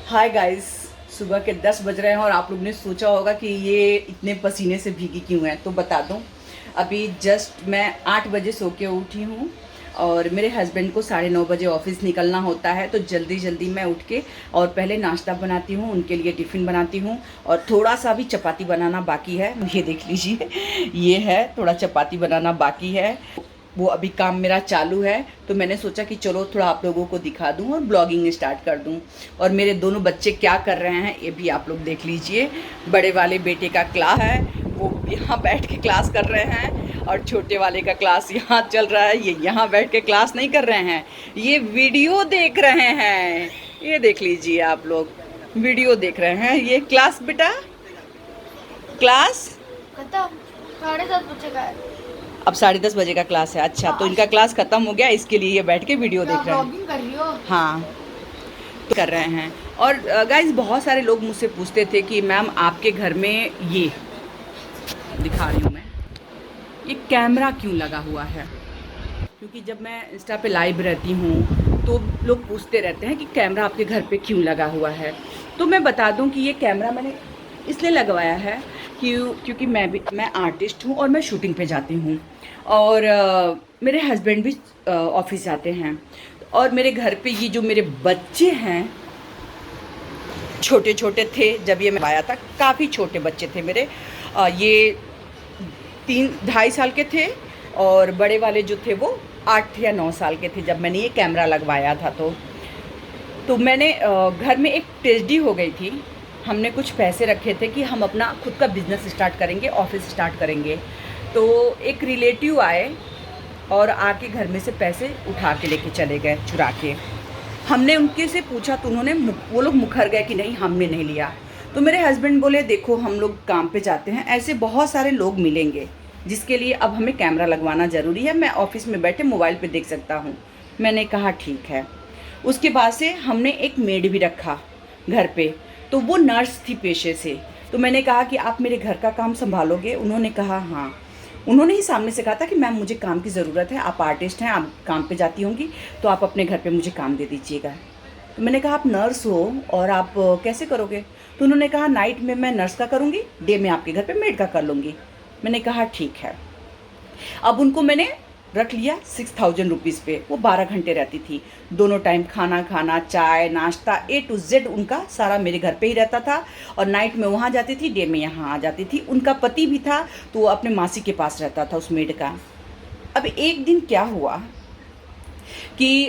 Hi guys, सुबह के 10 बज रहे हैं और आप लोग ने सोचा होगा कि ये इतने पसीने से भीगी क्यों है। तो बता दूं, अभी जस्ट मैं 8 बजे सो के उठी हूँ और मेरे हस्बैंड को 9:30 बजे ऑफिस निकलना होता है। तो जल्दी जल्दी मैं उठ के और पहले नाश्ता बनाती हूँ, उनके लिए टिफ़िन बनाती हूँ और थोड़ा सा भी चपाती बनाना बाकी है। ये देख लीजिए, ये है, थोड़ा चपाती बनाना बाकी है। वो अभी काम मेरा चालू है, तो मैंने सोचा कि चलो थोड़ा आप लोगों को दिखा दूं और ब्लॉगिंग स्टार्ट कर दूं। और मेरे दोनों बच्चे क्या कर रहे हैं ये भी आप लोग देख लीजिए। बड़े वाले बेटे का क्लास है, वो यहाँ बैठ के क्लास कर रहे हैं और छोटे वाले का क्लास यहाँ चल रहा है। ये यहाँ बैठ के क्लास नहीं कर रहे हैं, ये वीडियो देख रहे हैं। ये देख लीजिए आप लोग, वीडियो देख रहे हैं। ये क्लास बेटा, क्लास खत्म। 7:30 बजे का है। अब 10:30 बजे का क्लास है। अच्छा, तो इनका क्लास खत्म हो गया, इसके लिए ये बैठ के वीडियो देख रहे हैं। ब्लॉगिंग कर रही हो? हाँ, तो कर रहे हैं। और गाइज, बहुत सारे लोग मुझसे पूछते थे कि मैम आपके घर में ये दिखा रही हूँ मैं, ये कैमरा क्यों लगा हुआ है। क्योंकि जब मैं इंस्टा पे लाइव रहती हूँ तो लोग पूछते रहते हैं कि कैमरा आपके घर पे क्यों लगा हुआ है। तो मैं बता दूँ कि ये कैमरा मैंने इसलिए लगवाया है क्योंकि मैं आर्टिस्ट हूँ और मैं शूटिंग पे जाती हूँ और मेरे हस्बैंड भी ऑफिस जाते हैं। और मेरे घर पे ये जो मेरे बच्चे हैं, छोटे छोटे थे जब ये मैं आया था, काफ़ी छोटे बच्चे थे मेरे। ये 3-2.5 साल के थे और बड़े वाले जो थे वो 8 या 9 साल के थे जब मैंने ये कैमरा लगवाया था। तो मैंने घर में एक ट्रेजेडी हो गई थी। हमने कुछ पैसे रखे थे कि हम अपना खुद का बिज़नेस स्टार्ट करेंगे, ऑफिस स्टार्ट करेंगे। तो एक रिलेटिव आए और आके घर में से पैसे उठा के लेके चले गए, चुरा के। हमने उनके से पूछा तो उन्होंने वो लोग मुकर गए कि नहीं, हमने नहीं लिया। तो मेरे हस्बैंड बोले देखो हम लोग काम पे जाते हैं, ऐसे बहुत सारे लोग मिलेंगे जिसके लिए अब हमें कैमरा लगवाना ज़रूरी है। मैं ऑफिस में बैठे मोबाइल पे देख सकता हूँ। मैंने कहा ठीक है। उसके बाद से हमने एक मेड भी रखा घर पे, तो वो नर्स थी पेशे से। तो मैंने कहा कि आप मेरे घर का काम संभालोगे? उन्होंने कहा हाँ। उन्होंने ही सामने से कहा था कि मैम मुझे काम की ज़रूरत है, आप आर्टिस्ट हैं, आप काम पे जाती होंगी, तो आप अपने घर पे मुझे काम दे दीजिएगा। तो मैंने कहा आप नर्स हो और आप कैसे करोगे? तो उन्होंने कहा नाइट में मैं नर्स का करूँगी, डे में आपके घर पे मेड का कर लूँगी। मैंने कहा ठीक है। अब उनको मैंने रख लिया 6000 रुपीज़ पे। वो 12 घंटे रहती थी, दोनों टाइम खाना खाना, चाय नाश्ता A to Z उनका सारा मेरे घर पे ही रहता था। और नाइट में वहाँ जाती थी, डे में यहाँ आ जाती थी। उनका पति भी था तो वो अपने मासी के पास रहता था उस मेड का। अब एक दिन क्या हुआ कि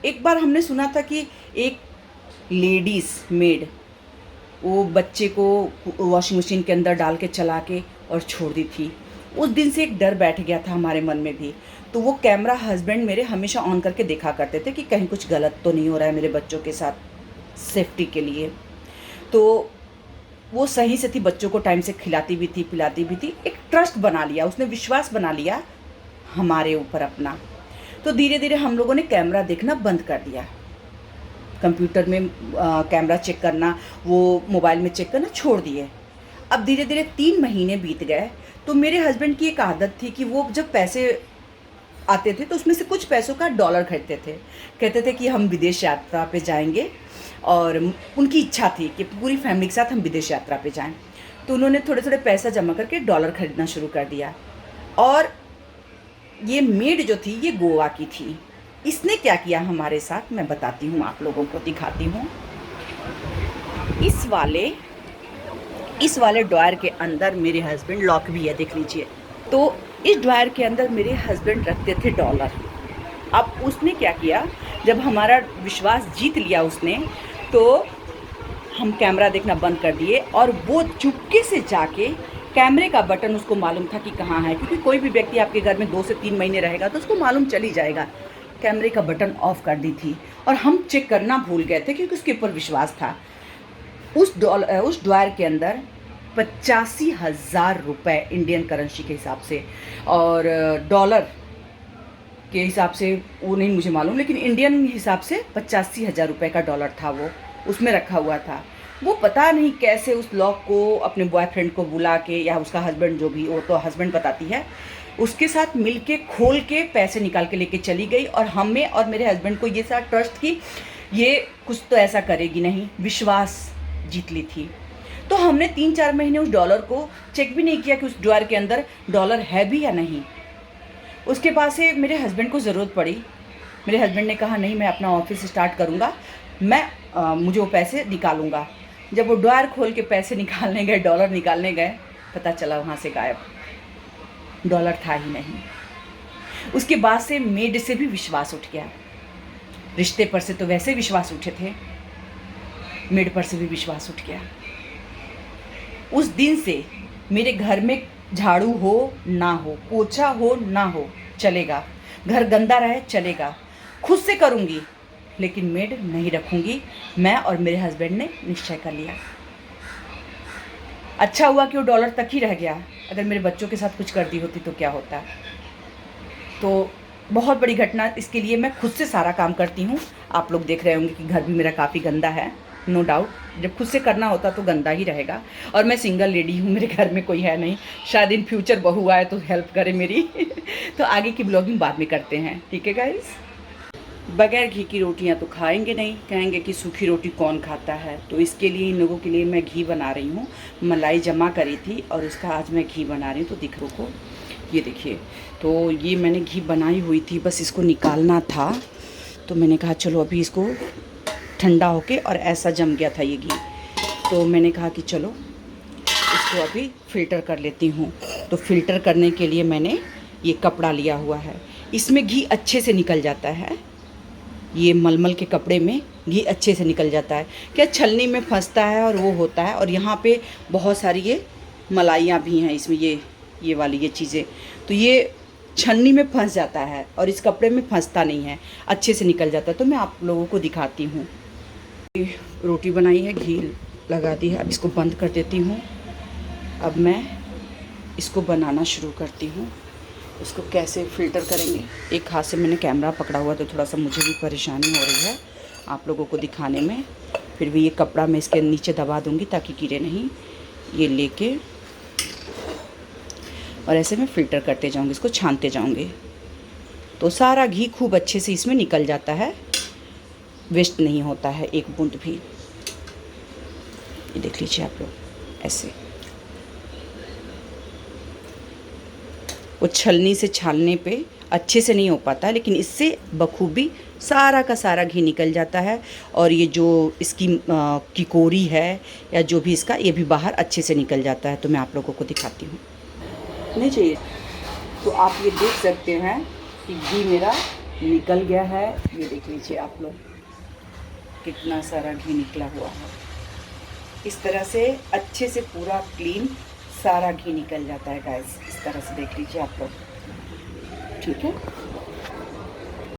एक बार हमने सुना था कि एक लेडीज़ मेड वो बच्चे को वॉशिंग मशीन के अंदर डाल के चला के और छोड़ दी थी। उस दिन से एक डर बैठ गया था हमारे मन में भी। तो वो कैमरा हस्बैंड मेरे हमेशा ऑन करके देखा करते थे कि कहीं कुछ गलत तो नहीं हो रहा है मेरे बच्चों के साथ, सेफ्टी के लिए। तो वो सही से थी, बच्चों को टाइम से खिलाती भी थी, पिलाती भी थी। एक ट्रस्ट बना लिया उसने, विश्वास बना लिया हमारे ऊपर अपना। तो धीरे धीरे हम लोगों ने कैमरा देखना बंद कर दिया। कंप्यूटर में कैमरा चेक करना, वो मोबाइल में चेक करना छोड़ दिए। अब धीरे धीरे 3 महीने बीत गए। तो मेरे हस्बैंड की एक आदत थी कि वो जब पैसे आते थे तो उसमें से कुछ पैसों का डॉलर खरीदते थे। कहते थे कि हम विदेश यात्रा पे जाएंगे और उनकी इच्छा थी कि पूरी फैमिली के साथ हम विदेश यात्रा पे जाएं। तो उन्होंने थोड़े थोड़े पैसा जमा करके डॉलर खरीदना शुरू कर दिया। और ये मेड जो थी ये गोवा की थी। इसने क्या किया हमारे साथ मैं बताती हूँ, आप लोगों को दिखाती हूँ। इस वाले ड्रॉयर के अंदर मेरे हस्बैंड, लॉक भी है देख लीजिए, तो इस ड्रॉयर के अंदर मेरे हस्बैंड रखते थे डॉलर। अब उसने क्या किया, जब हमारा विश्वास जीत लिया उसने, तो हम कैमरा देखना बंद कर दिए और वो चुपके से जाके कैमरे का बटन, उसको मालूम था कि कहाँ है, क्योंकि कोई भी व्यक्ति आपके घर में 2 से 3 महीने रहेगा तो उसको मालूम चल ही जाएगा। कैमरे का बटन ऑफ कर दी थी और हम चेक करना भूल गए थे क्योंकि उसके ऊपर विश्वास था। उस ड्रॉयर के अंदर 85,000 रुपये इंडियन करेंसी के हिसाब से, और डॉलर के हिसाब से वो नहीं मुझे मालूम, लेकिन इंडियन हिसाब से 85,000 रुपये का डॉलर था, वो उसमें रखा हुआ था। वो पता नहीं कैसे उस लॉक को अपने बॉयफ्रेंड को बुला के, या उसका हस्बैंड जो भी, वो तो हस्बैंड बताती है, उसके साथ मिल के खोल के पैसे निकाल के लेके चली गई। और हमें और मेरे हस्बैंड को ये सारा ट्रस्ट की ये कुछ तो ऐसा करेगी नहीं, विश्वास जीत ली थी। तो हमने 3-4 महीने उस डॉलर को चेक भी नहीं किया कि उस ड्रॉअर के अंदर डॉलर है भी या नहीं। उसके बाद से मेरे हस्बैंड को ज़रूरत पड़ी। मेरे हस्बैंड ने कहा नहीं, मैं अपना ऑफिस स्टार्ट करूँगा, मुझे वो पैसे निकालूंगा। जब वो ड्रॉअर खोल के पैसे निकालने गए, डॉलर निकालने गए, पता चला वहाँ से गायब, डॉलर था ही नहीं। उसके बाद से मेड से भी विश्वास उठ गया। रिश्ते पर से तो वैसे विश्वास उठे थे, मेड पर से भी विश्वास उठ गया। उस दिन से मेरे घर में झाड़ू हो ना हो, पोछा हो ना हो, चलेगा। घर गंदा रहे चलेगा, खुद से करूँगी, लेकिन मेड नहीं रखूँगी। मैं और मेरे हस्बैंड ने निश्चय कर लिया। अच्छा हुआ कि वो डॉलर तक ही रह गया, अगर मेरे बच्चों के साथ कुछ कर दी होती तो क्या होता। तो बहुत बड़ी घटना, इसके लिए मैं खुद से सारा काम करती हूँ। आप लोग देख रहे होंगे कि घर भी मेरा काफ़ी गंदा है, नो डाउट। जब खुद से करना होता तो गंदा ही रहेगा। और मैं सिंगल लेडी हूँ, मेरे घर में कोई है नहीं, शायद इन फ्यूचर बहू आए तो हेल्प करे मेरी। तो आगे की ब्लॉगिंग बाद में करते हैं, ठीक है गाइस। बगैर घी की रोटियां तो खाएंगे नहीं, कहेंगे कि सूखी रोटी कौन खाता है। तो इसके लिए इन लोगों के लिए मैं घी बना रही हूँ। मलाई जमा करी थी और उसका आज मैं घी बना रही हूँ। तो दिखो को, ये देखिए, तो ये मैंने घी बनाई हुई थी, बस इसको निकालना था। तो मैंने कहा चलो अभी इसको ठंडा होके, और ऐसा जम गया था ये घी, तो मैंने कहा कि चलो इसको अभी फ़िल्टर कर लेती हूँ। तो फ़िल्टर करने के लिए मैंने ये कपड़ा लिया हुआ है, इसमें घी अच्छे से निकल जाता है। ये मलमल के कपड़े में घी अच्छे से निकल जाता है। क्या छलनी में फंसता है और वो होता है। और यहाँ पे बहुत सारी ये मलाइयाँ भी हैं इसमें, ये वाली ये चीज़ें, तो ये छलनी में फंस जाता है और इस कपड़े में फंसता नहीं है, अच्छे से निकल जाता है। तो मैं आप लोगों को दिखाती हूँ। रोटी बनाई है, घी लगा दी है, अब इसको बंद कर देती हूँ। अब मैं इसको बनाना शुरू करती हूँ। इसको कैसे फ़िल्टर करेंगे, एक हाथ से मैंने कैमरा पकड़ा हुआ तो थोड़ा सा मुझे भी परेशानी हो रही है आप लोगों को दिखाने में। फिर भी ये कपड़ा मैं इसके नीचे दबा दूँगी ताकि गिरे नहीं। ये लेके और ऐसे में फ़िल्टर करते जाऊँगी, इसको छानते जाऊँगी, तो सारा घी खूब अच्छे से इसमें निकल जाता है, वेस्ट नहीं होता है एक बूंद भी। ये देख लीजिए आप लोग, ऐसे वो छलनी से छालने पे अच्छे से नहीं हो पाता, लेकिन इससे बखूबी सारा का सारा घी निकल जाता है। और ये जो इसकी किकोरी है या जो भी इसका, ये भी बाहर अच्छे से निकल जाता है। तो मैं आप लोगों को दिखाती हूँ। नहीं चाहिए तो आप ये देख सकते हैं कि घी मेरा निकल गया है। ये देख लीजिए आप लोग, कितना सारा घी निकला हुआ है। इस तरह से अच्छे से पूरा क्लीन सारा घी निकल जाता है गाइस। इस तरह से देख लीजिए आप लोग, ठीक है।